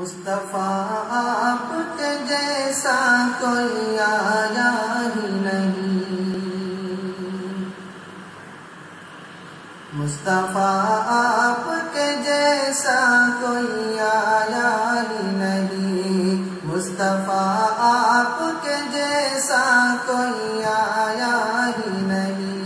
مصطفیٰ آپ کے جیسا کوئی آیا ہی نہیں، مصطفیٰ آپ کے جیسا کوئی آیا ہی نہیں، مصطفیٰ آپ کے جیسا کوئی آیا ہی نہیں،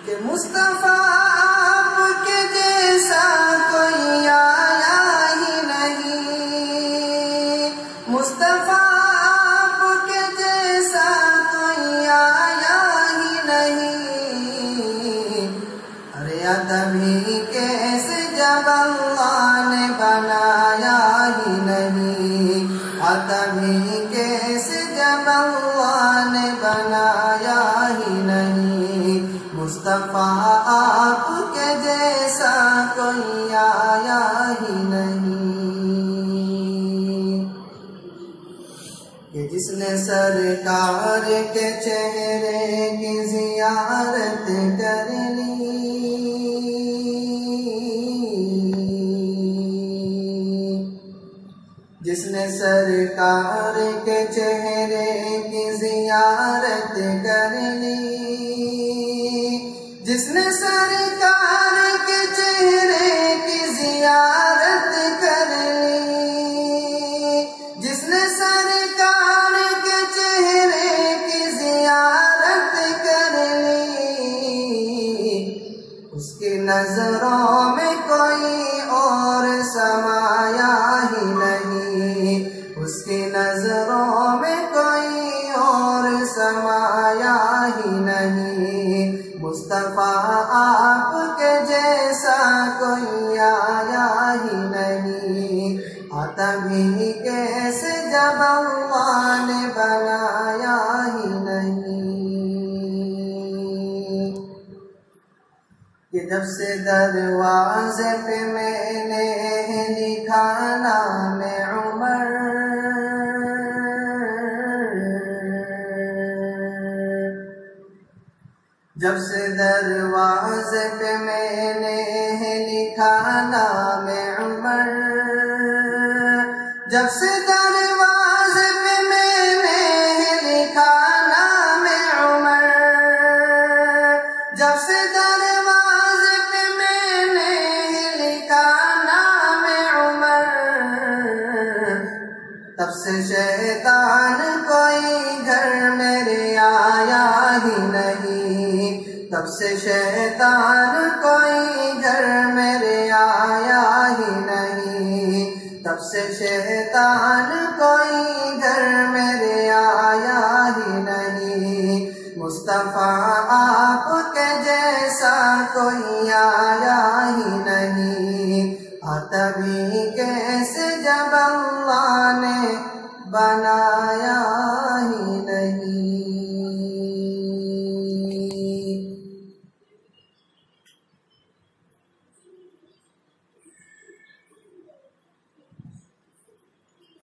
کہ مصطفیٰ آپ کے جیسا کوئی آیا ہی نہیں، مصطفیٰ آپ کے جیسا کوئی آیا ہی نہیں، ارے تبھی کیسے جب اللہ نے بنایا ہی نہیں، تبھی کیسے جب اللہ نے بنایا ہی نہیں، مصطفیٰ آپ کے جیسا کوئی آیا ہی نہیں، کہ جس نے سرکار کے چہرے کی زیارت کر لی، جس نے سرکار کے چہرے کی زیارت کر لی، جس نے سرکار کے چہرے کی زیارت کر لی، جس نے سرکار کے چہرے کی زیارت کر لی، اس کی نظروں میں کوئی اور سمایا ہی نہیں، اس کی نظروں میں کوئی اور سمایا ہی نہیں، مصطفیٰ آپ کے جیسا کوئی آیا ہی نہیں، تبھی کیسے جب اللہ نے بنایا ہی نہیں، کہ جب سے دروازے پہ میں نے لکھا نام عمر، جب سے دروازے پہ میں نے لکھا نام عمر، جب سے دروازے پہ میں نے لکھا نام عمر، جب سے دروازے پہ میں نے لکھا نام عمر، تب سے شیطان کوئی گھر میرے آیا ہی نہیں، تب سے شیطان کوئی گھر میرے آیا ہی نہیں، تب سے شیطان کوئی گھر میرے آیا ہی نہیں، مصطفیٰ آپ کے جیسا کوئی آیا ہی نہیں، تبھی کیسے جب اللہ نے بنایا